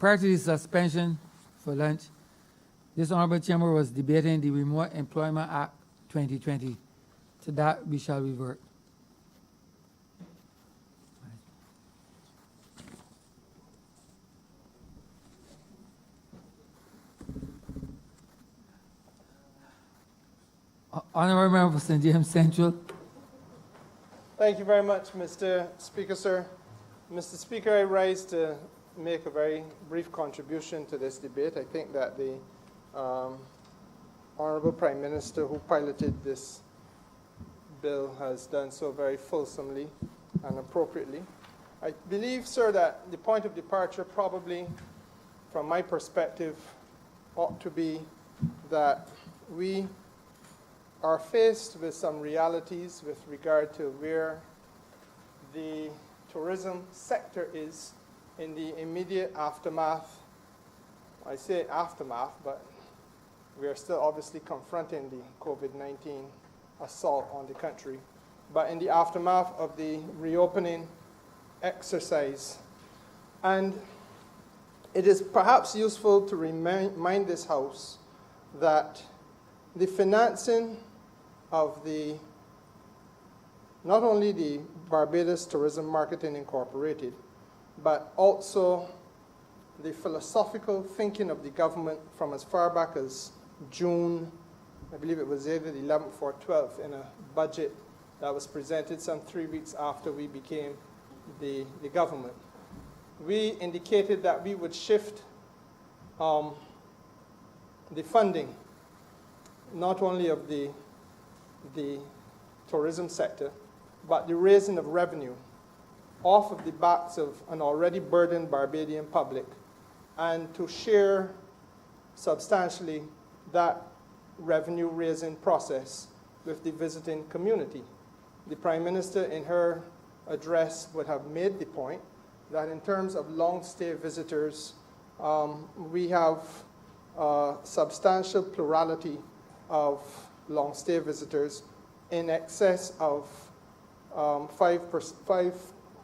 Prior to the suspension for lunch, this honorable chamber was debating the Remote Employment Act 2020. To that, we shall revert. Honorable Member for St. James Central. Thank you very much, Mr. Speaker, sir. Mr. Speaker, I rise to make a very brief contribution to this debate. I think that the Honorable Prime Minister who piloted this bill has done so very fulsomely and appropriately. I believe, sir, that the point of departure probably, from my perspective, ought to be that we are faced with some realities with regard to where the tourism sector is in the immediate aftermath. I say aftermath, but we are still obviously confronting the COVID-19 assault on the country. But in the aftermath of the reopening exercise. And it is perhaps useful to remind this House that the financing of not only the Barbados Tourism Marketing Incorporated, but also the philosophical thinking of the government from as far back as June, I believe it was either the 11th or 12th, in a budget that was presented some 3 weeks after we became the government. We indicated that we would shift the funding, not only of the tourism sector, but the raising of revenue off of the backs of an already burdened Barbadian public, and to share substantially that revenue-raising process with the visiting community. The Prime Minister, in her address, would have made the point that in terms of long-stay visitors, we have a substantial plurality of long-stay visitors in excess of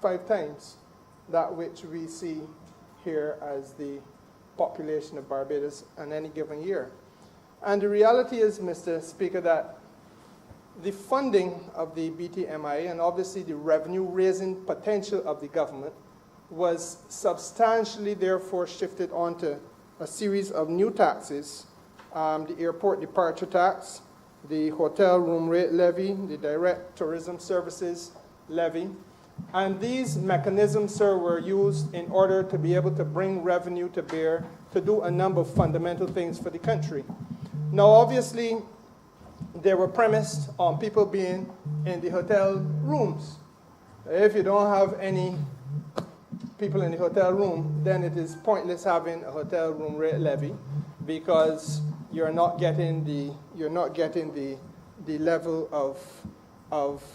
5 times that which we see here as the population of Barbados in any given year. And the reality is, Mr. Speaker, that the funding of the BTMI and obviously the revenue-raising potential of the government was substantially therefore shifted onto a series of new taxes, the airport departure tax, the hotel room rate levy, the direct tourism services levy. And these mechanisms, sir, were used in order to be able to bring revenue to bear to do a number of fundamental things for the country. Now, obviously, they were premised on people being in the hotel rooms. If you don't have any people in the hotel room, then it is pointless having a hotel room rate levy, because you're not getting the level of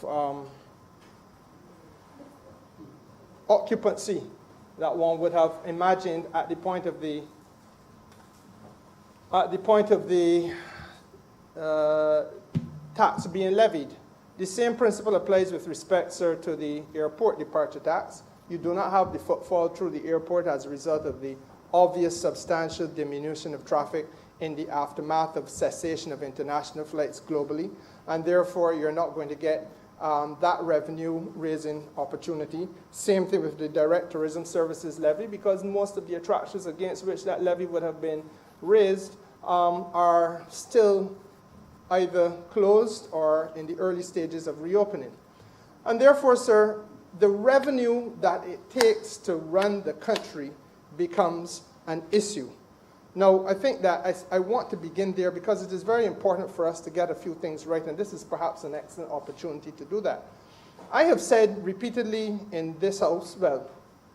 occupancy that one would have imagined at the point of the tax being levied. The same principle applies with respect, sir, to the airport departure tax. You do not have the footfall through the airport as a result of the obvious substantial diminution of traffic in the aftermath of cessation of international flights globally, and therefore you're not going to get that revenue-raising opportunity. Same thing with the direct tourism services levy, because most of the attractions against which that levy would have been raised are still either closed or in the early stages of reopening. And therefore, sir, the revenue that it takes to run the country becomes an issue. Now, I think that I want to begin there because it is very important for us to get a few things right, and this is perhaps an excellent opportunity to do that. I have said repeatedly in this House, well,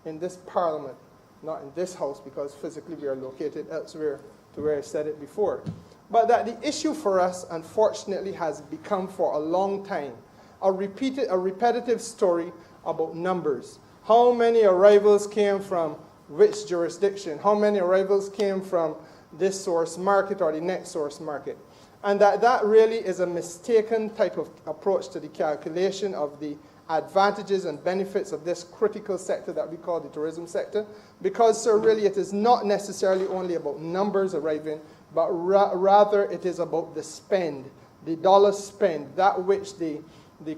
in this Parliament, not in this House because physically we are located elsewhere to where I said it before, but that the issue for us, unfortunately, has become for a long time a repetitive story about numbers. How many arrivals came from which jurisdiction? How many arrivals came from this source market or the next source market? And that really is a mistaken type of approach to the calculation of the advantages and benefits of this critical sector that we call the tourism sector, because, sir, really it is not necessarily only about numbers arriving, but rather it is about the spend, the dollar spend, that which the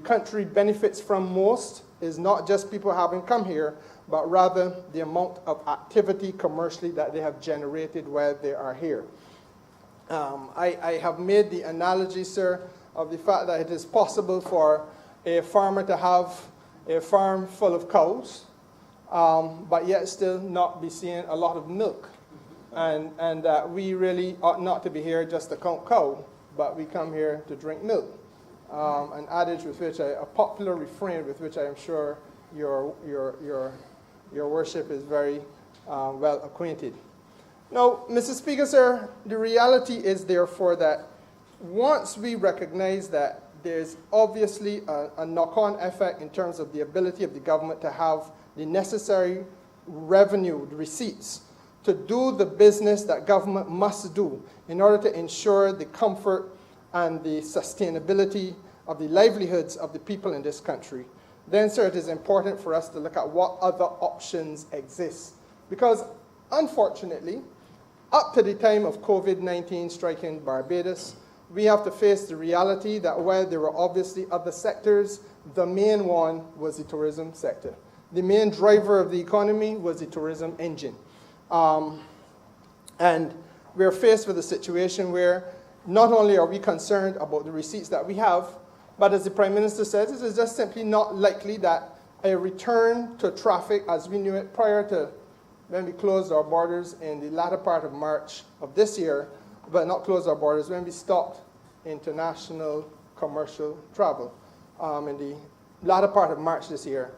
country benefits from most is not just people having come here, but rather the amount of activity commercially that they have generated while they are here. I have made the analogy, sir, of the fact that it is possible for a farmer to have a farm full of cows, but yet still not be seeing a lot of milk. And we really ought not to be here just to count cow, but we come here to drink milk. An adage with which a popular refrain with which I am sure your worship is very well acquainted. Now, Mr. Speaker, sir, the reality is therefore that once we recognize that there's obviously a knock-on effect in terms of the ability of the government to have the necessary revenue, the receipts, to do the business that government must do in order to ensure the comfort and the sustainability of the livelihoods of the people in this country, then, sir, it is important for us to look at what other options exist. Because, unfortunately, up to the time of COVID-19 striking Barbados, we have to face the reality that while there were obviously other sectors, the main one was the tourism sector. The main driver of the economy was the tourism engine. And we're faced with a situation where not only are we concerned about the receipts that we have, but as the Prime Minister says, it is just simply not likely that a return to traffic as we knew it prior to when we closed our borders in the latter part of March of this year, but not closed our borders, when we stopped international commercial travel in the latter part of March this year,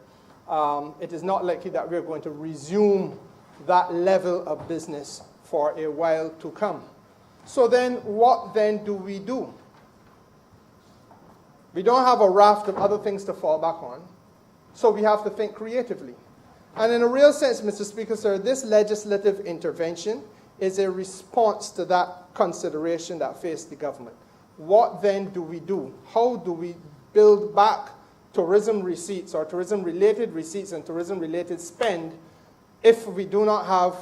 it is not likely that we're going to resume that level of business for a while to come. So then, what then do we do? We don't have a raft of other things to fall back on, so we have to think creatively. And in a real sense, Mr. Speaker, sir, this legislative intervention is a response to that consideration that faced the government. What then do we do? How do we build back tourism receipts or tourism-related receipts and tourism-related spend if we do not have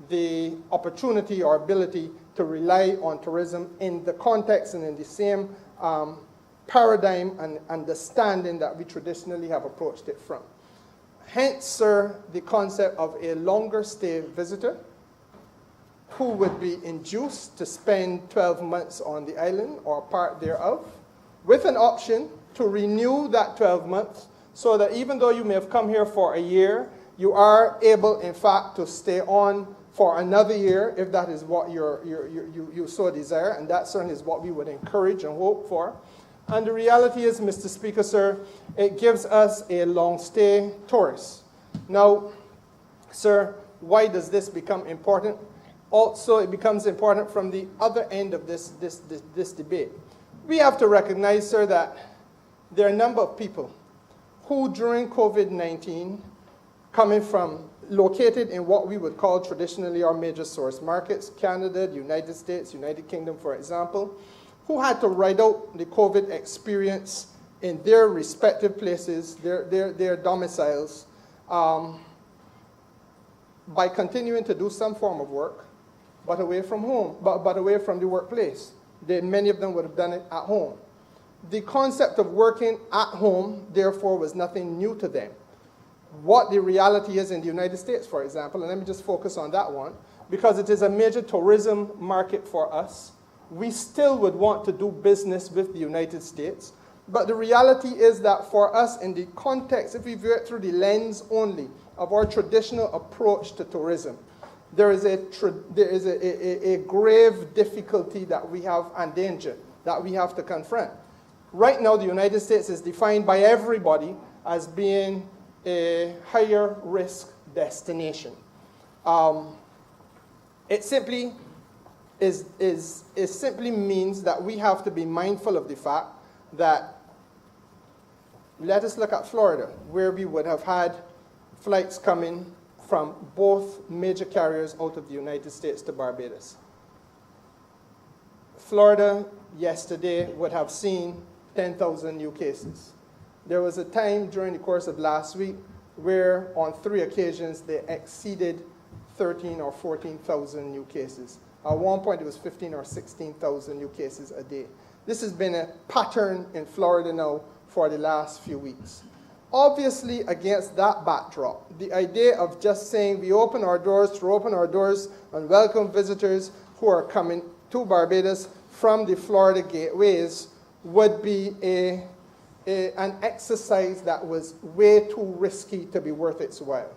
the opportunity or ability to rely on tourism in the context and in the same paradigm and understanding that we traditionally have approached it from? Hence, sir, the concept of a longer stay visitor who would be induced to spend 12 months on the island or part thereof, with an option to renew that 12 months so that even though you may have come here for a year, you are able, in fact, to stay on for another year if that is what you so desire, and that certainly is what we would encourage and hope for. And the reality is, Mr. Speaker, sir, it gives us a long-stay tourist. Now, sir, why does this become important? Also, it becomes important from the other end of this debate. We have to recognize, sir, that there are a number of people who, during COVID-19, coming from located in what we would call traditionally our major source markets, Canada, the United States, United Kingdom, for example, who had to ride out the COVID experience in their respective places, their domiciles, by continuing to do some form of work, but away from home, but away from the workplace. Many of them would have done it at home. The concept of working at home, therefore, was nothing new to them. What the reality is in the United States, for example, and let me just focus on that one, because it is a major tourism market for us, we still would want to do business with the United States. But the reality is that for us, in the context, if we view it through the lens only of our traditional approach to tourism, there is a grave difficulty that we have and danger that we have to confront. Right now, the United States is defined by everybody as being a higher risk destination. It simply simply means that we have to be mindful of the fact that, let us look at Florida, where we would have had flights coming from both major carriers out of the United States to Barbados. Florida yesterday would have seen 10,000 new cases. There was a time during the course of last week where on 3 occasions they exceeded 13 or 14,000 new cases. At one point it was 15 or 16,000 new cases a day. This has been a pattern in Florida now for the last few weeks. Obviously, against that backdrop, the idea of just saying we open our doors and welcome visitors who are coming to Barbados from the Florida gateways would be an exercise that was way too risky to be worth its while.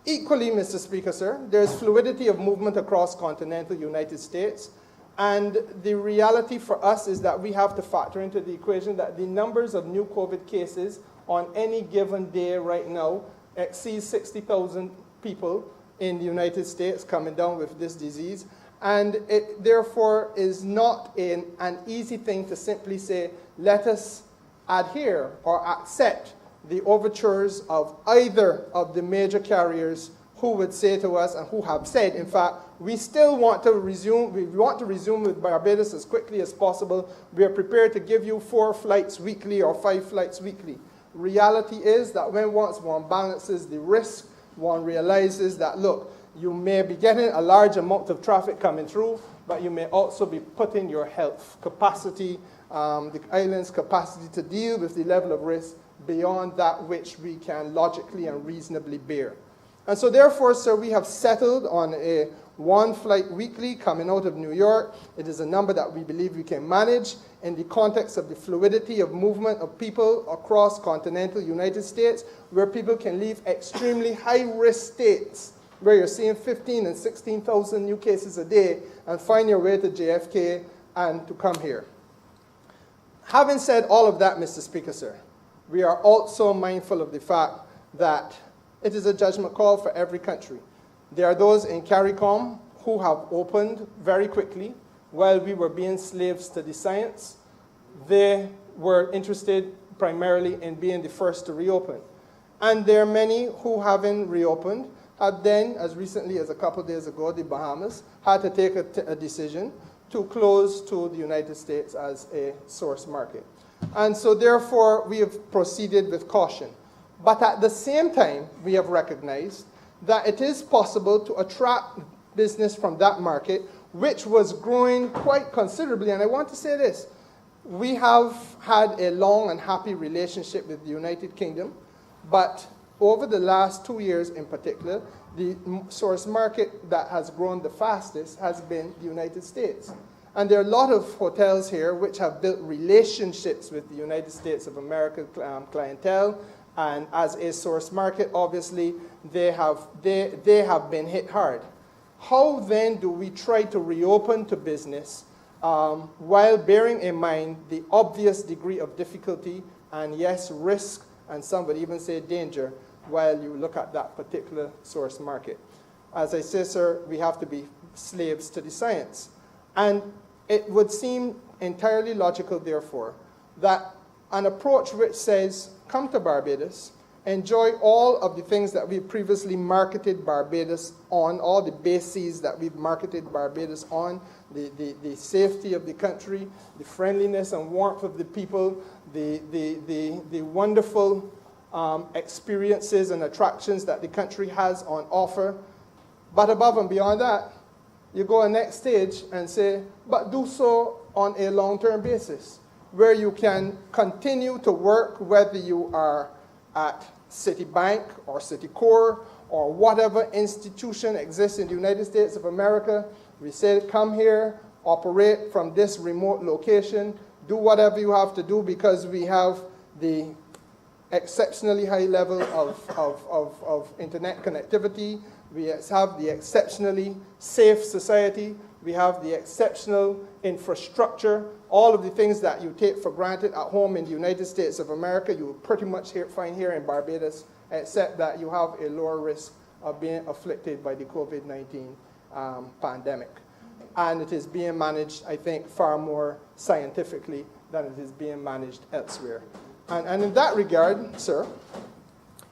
Equally, Mr. Speaker, sir, there's fluidity of movement across continental United States, and the reality for us is that we have to factor into the equation that the numbers of new COVID cases on any given day right now exceeds 60,000 people in the United States coming down with this disease. And it therefore is not an easy thing to simply say, let us adhere or accept the overtures of either of the major carriers who would say to us and who have said, in fact, we want to resume with Barbados as quickly as possible. We are prepared to give you 4 flights weekly or 5 flights weekly. Reality is that once one balances the risk, one realizes that, look, you may be getting a large amount of traffic coming through, but you may also be putting your health capacity, the island's capacity to deal with the level of risk beyond that which we can logically and reasonably bear. And so therefore, sir, we have settled on a 1 flight weekly coming out of New York. It is a number that we believe we can manage in the context of the fluidity of movement of people across continental United States, where people can leave extremely high-risk states, where you're seeing 15 and 16,000 new cases a day, and find your way to JFK and to come here. Having said all of that, Mr. Speaker, sir, we are also mindful of the fact that it is a judgment call for every country. There are those in CARICOM who have opened very quickly while we were being slaves to the science. They were interested primarily in being the first to reopen. And there are many who haven't reopened, had then, as recently as a couple of days ago, the Bahamas had to take a decision to close to the United States as a source market. And so therefore, we have proceeded with caution. But at the same time, we have recognized that it is possible to attract business from that market, which was growing quite considerably. And I want to say this, we have had a long and happy relationship with the United Kingdom, but over the last 2 years in particular, the source market that has grown the fastest has been the United States. And there are a lot of hotels here which have built relationships with the United States of America clientele, and as a source market, obviously, they have been hit hard. How then do we try to reopen to business while bearing in mind the obvious degree of difficulty and, yes, risk, and some would even say danger, while you look at that particular source market? As I say, sir, we have to be slaves to the science. And it would seem entirely logical, therefore, that an approach which says, come to Barbados, enjoy all of the things that we previously marketed Barbados on, all the bases that we've marketed Barbados on, the safety of the country, the friendliness and warmth of the people, the wonderful experiences and attractions that the country has on offer. But above and beyond that, you go a next stage and say, but do so on a long-term basis, where you can continue to work, whether you are at Citibank or Citicorp or whatever institution exists in the United States of America. We say, come here, operate from this remote location, do whatever you have to do, because we have the exceptionally high level of internet connectivity. We have the exceptionally safe society. We have the exceptional infrastructure. All of the things that you take for granted at home in the United States of America, you will pretty much find here in Barbados, except that you have a lower risk of being afflicted by the COVID-19 pandemic. And it is being managed, I think, far more scientifically than it is being managed elsewhere. And in that regard, sir,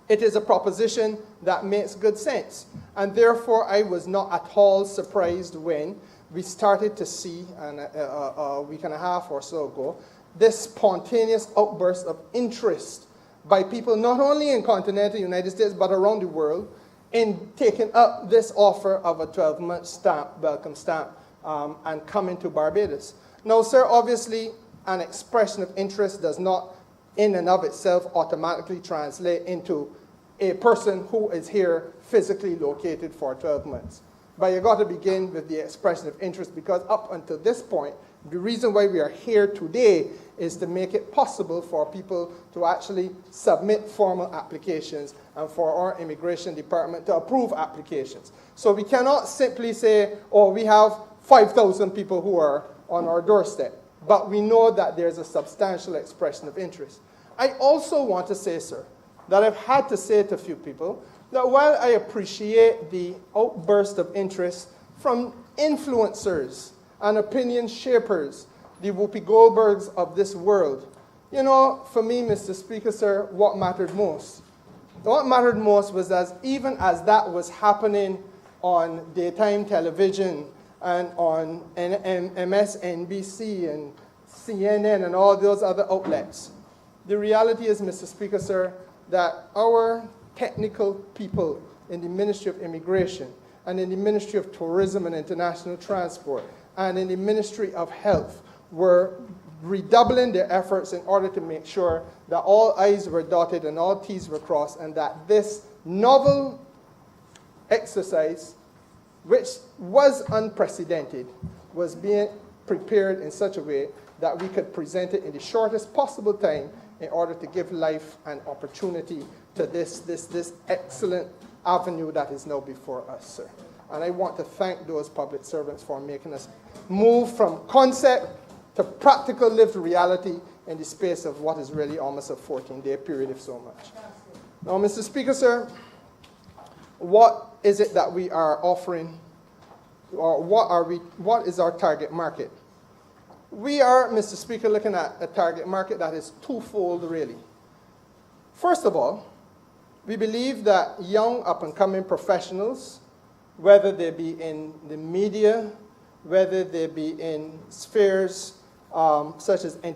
it is a proposition that makes good sense. And therefore, I was not at all surprised when we started to see, a week and a half or so ago, this spontaneous outburst of interest by people not only in continental United States but around the world in taking up this offer of a 12-month stamp, welcome stamp, and coming to Barbados. Now, sir, obviously, an expression of interest does not in and of itself automatically translate into a person who is here physically located for 12 months. But you got to begin with the expression of interest, because up until this point, the reason why we are here today is to make it possible for people to actually submit formal applications and for our immigration department to approve applications. So we cannot simply say, oh, we have 5,000 people who are on our doorstep, but we know that there's a substantial expression of interest. I also want to say, sir, that I've had to say to a few people that while I appreciate the outburst of interest from influencers and opinion shapers, the Whoopi Goldbergs of this world, you know, for me, Mr. Speaker, sir, what mattered most? What mattered most was even as that was happening on daytime television and on MSNBC and CNN and all those other outlets, the reality is, Mr. Speaker, sir, that our technical people in the Ministry of Immigration and in the Ministry of Tourism and International Transport and in the Ministry of Health were redoubling their efforts in order to make sure that all I's were dotted and all T's were crossed, and that this novel exercise, which was unprecedented, was being prepared in such a way that we could present it in the shortest possible time in order to give life and opportunity to this excellent avenue that is now before us, sir. And I want to thank those public servants for making us move from concept to practical lived reality in the space of what is really almost a 14-day period, if so much. Now, Mr. Speaker, sir, what is it that we are offering, or what is our target market? We are, Mr. Speaker, looking at a target market that is twofold, really. First of all, we believe that young up-and-coming professionals, whether they be in the media, whether they be in spheres such as entertainment,